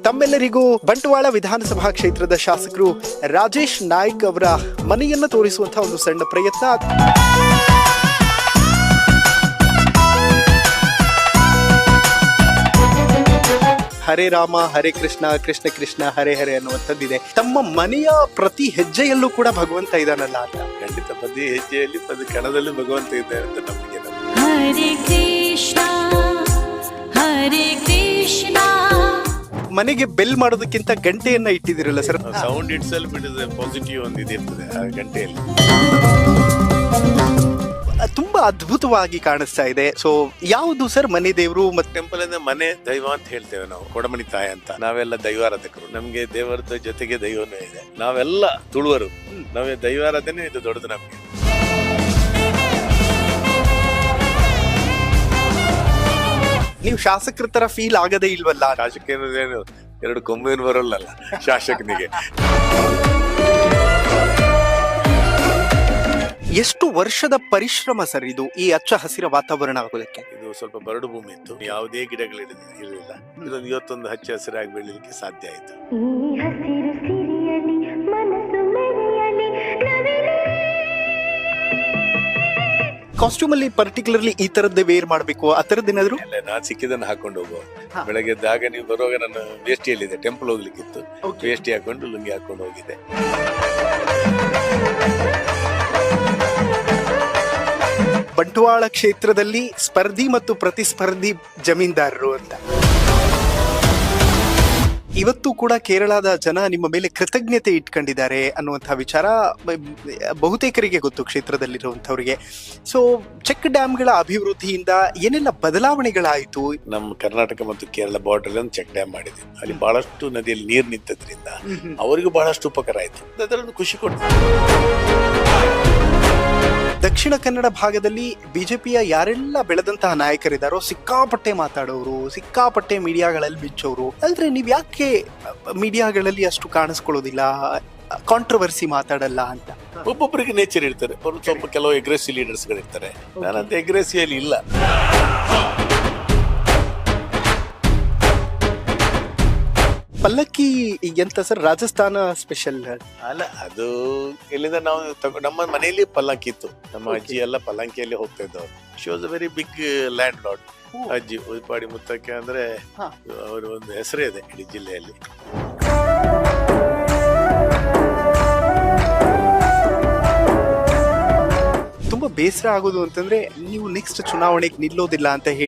ತಮ್ಮೆಲ್ಲರಿಗೂ ಬಂಟ್ವಾಳ ವಿಧಾನಸಭಾ ಕ್ಷೇತ್ರದ ಶಾಸಕರು ರಾಜೇಶ್ ನಾಯ್ಕ್ ಅವರ ಮನೆಯನ್ನ ತೋರಿಸುವಂತಹ ಒಂದು ಸಣ್ಣ ಪ್ರಯತ್ನ. ಹರೇ ರಾಮ ಹರೇ ಕೃಷ್ಣ ಕೃಷ್ಣ ಕೃಷ್ಣ ಹರೇ ಹರೇ ಅನ್ನುವಂಥದ್ದಿದೆ. ತಮ್ಮ ಮನೆಯ ಪ್ರತಿ ಹೆಜ್ಜೆಯಲ್ಲೂ ಕೂಡ ಭಗವಂತ ಇದಾನಲ್ಲ ಅಂತ. ಖಂಡಿತ ಪ್ರತಿ ಹೆಜ್ಜೆಯಲ್ಲಿ ಪ್ರತಿ ಕಣದಲ್ಲಿ ಭಗವಂತ ಇದ್ದಾರೆ ಅಂತ ನಂಬಿಕೆ. ಹರೇ ಕೃಷ್ಣ ಹರೇ ಕೃಷ್ಣ. ಮನೆಗೆ ಬೆಲ್ ಮಾಡೋದಕ್ಕಿಂತ ಗಂಟೆಯನ್ನ ಇಟ್ಟಿದಿರಲ್ಲ sir? Sound itself it is positive ಒಂದು ಇದಿರ್ತದೆ ಆ ಗಂಟೆಯಲ್ಲಿ. ತುಂಬಾ ಅದ್ಭುತವಾಗಿ ಕಾಣಿಸ್ತಾ ಇದೆ. ಸೊ ಯಾವುದು ಸರ್ ಮನೆ ದೇವರು? ಮತ್ತೆ ಟೆಂಪಲ್ ಅಂದ್ರೆ ಮನೆ ದೈವ ಅಂತ ಹೇಳ್ತೇವೆ ನಾವು, ಕೊಡಮಣಿ ತಾಯಿ ಅಂತ. ನಾವೆಲ್ಲ ದೈವಾರಾಧಕರು, ನಮ್ಗೆ ದೇವರದ ಜೊತೆಗೆ ದೈವನೂ ಇದೆ. ನಾವೆಲ್ಲ ತುಳುವರು, ನಾವೇ ದೈವಾರಾಧನೆ ಇದು ದೊಡ್ಡದು ನಮ್ಗೆ. ನೀವು ಶಾಸಕರ ತರ ಫೀಲ್ ಆಗದೇ ಇಲ್ವಲ್ಲ? ಶಾಸಕ ಏನು ಎರಡು ಕೊಂಬೇನು ಬರೋಲ್ಲ ಶಾಸಕನಿಗೆ. ಎಷ್ಟು ವರ್ಷದ ಪರಿಶ್ರಮ ಸರ್ ಇದು, ಈ ಹಚ್ಚ ಹಸಿರ ವಾತಾವರಣ ಆಗೋದಕ್ಕೆ? ಇದು ಸ್ವಲ್ಪ ಬರಡು ಭೂಮಿ ಇತ್ತು, ಯಾವುದೇ ಗಿಡಗಳಿರಲಿಲ್ಲ. ಇದೊಂದು ಇವತ್ತೊಂದು ಹಚ್ಚ ಹಸಿರಾಗಿ ಬೆಳಲಿಕ್ಕೆ ಸಾಧ್ಯ ಆಯ್ತು. ಕಾಸ್ಟ್ಯೂಮ್ ಅಲ್ಲಿ ಪರ್ಟಿಕ್ಯುಲರ್ಲಿ ಈ ತರದ್ದೇ ವೇರ್ ಮಾಡ್ಬೇಕು, ಆ ತರದ್ ಏನಾದ್ರು? ನಾನ್ ಸಿಕ್ಕಿದ್ದನ್ನು ಹಾಕೊಂಡು ಹೋಗುವ. ಬೆಳಗ್ಗೆದ್ದಾಗ ನೀವು ಬರುವಾಗ ನಾನು ವೇಷ್ಟಿಯಲ್ಲಿದೆ, ಟೆಂಪಲ್ ಹೋಗ್ಲಿಕ್ಕಿತ್ತು, ವೇಷ್ಟಿ ಹಾಕೊಂಡು ಲುಂಗಿ ಹಾಕೊಂಡು ಹೋಗಿದ್ದೆ. ಬಂಟ್ವಾಳ ಕ್ಷೇತ್ರದಲ್ಲಿ ಸ್ಪರ್ಧಿ ಮತ್ತು ಪ್ರತಿಸ್ಪರ್ಧಿ ಜಮೀನ್ದಾರರು ಅಂತ. ಇವತ್ತು ಕೂಡ ಕೇರಳದ ಜನ ನಿಮ್ಮ ಮೇಲೆ ಕೃತಜ್ಞತೆ ಇಟ್ಕೊಂಡಿದ್ದಾರೆ ಅನ್ನುವಂತಹ ವಿಚಾರ ಬಹುತೇಕರಿಗೆ ಗೊತ್ತು, ಕ್ಷೇತ್ರದಲ್ಲಿರುವಂತವರಿಗೆ. ಸೊ ಚೆಕ್ ಡ್ಯಾಮ್ಗಳ ಅಭಿವೃದ್ಧಿಯಿಂದ ಏನೆಲ್ಲ ಬದಲಾವಣೆಗಳಾಯಿತು? ನಮ್ಮ ಕರ್ನಾಟಕ ಮತ್ತು ಕೇರಳ ಬಾರ್ಡರ್ ಒಂದು ಚೆಕ್ ಡ್ಯಾಮ್ ಮಾಡಿದ್ವಿ. ಅಲ್ಲಿ ಬಹಳಷ್ಟು ನದಿಯಲ್ಲಿ ನೀರು ನಿಂತದ್ರಿಂದ ಅವರಿಗೂ ಬಹಳಷ್ಟು ಉಪಕಾರ ಆಯ್ತು. ಅದರೊಂದು ಖುಷಿ ಕೊಡ್ತು. ದಕ್ಷಿಣ ಕನ್ನಡ ಭಾಗದಲ್ಲಿ ಬಿಜೆಪಿಯ ಯಾರೆಲ್ಲ ಬೆಳೆದಂತಹ ನಾಯಕರಿದ್ದಾರೋ ಸಿಕ್ಕಾಪಟ್ಟೆ ಮಾತಾಡೋರು, ಸಿಕ್ಕಾಪಟ್ಟೆ ಮೀಡಿಯಾಗಳಲ್ಲಿ ಬಿಚ್ಚೋರು. ಆದ್ರೆ ನೀವ್ ಯಾಕೆ ಮೀಡಿಯಾಗಳಲ್ಲಿ ಅಷ್ಟು ಕಾಣಿಸ್ಕೊಳ್ಳೋದಿಲ್ಲ, ಕಾಂಟ್ರವರ್ಸಿ ಮಾತಾಡಲ್ಲ ಅಂತ? ಒಬ್ಬೊಬ್ಬರಿಗೆ ನೇಚರ್ ಇರ್ತಾರೆ, ಸ್ವಲ್ಪ ಕೆಲವು ಅಗ್ರೆಸಿವ್ ಲೀಡರ್ಸ್ ಗಳಿರ್ತಾರೆ. ನಾನಂತ ಅಗ್ರೆಸಿವ್ ಇಲ್ಲ. ಪಲ್ಲಕ್ಕಿ ಎಂತ ಸರ್, ರಾಜಸ್ಥಾನ ಸ್ಪೆಷಲ್ ಅಲ್ಲ, ಅದು ಇಲ್ಲಿಂದ ನಾವು ನಮ್ಮ ಮನೆಯಲ್ಲಿ ಪಲ್ಲಕ್ಕಿ ಇತ್ತು. ನಮ್ಮ ಅಜ್ಜಿ ಎಲ್ಲ ಪಲ್ಲಕ್ಕಿಯಲ್ಲಿ ಹೋಗ್ತಾ ಇದ್ದವ್ರು. She was a very big landlord ಅಜ್ಜಿ. ಉಯ್ಪಾಡಿ ಮುತ್ತಕ್ಕೆ ಅಂದ್ರೆ ಅವರ ಒಂದು ಹೆಸರೇ ಇದೆ ಇಡೀ ಜಿಲ್ಲೆಯಲ್ಲಿ. ತುಂಬಾ ಬೇಸರ ಆಗೋದು ಅಂತಂದ್ರೆ ನೀವು ನೆಕ್ಸ್ಟ್ ಚುನಾವಣೆಗೆ ನಿಲ್ಲೋದಿಲ್ಲ ಅಂತ ಹೇಳಿ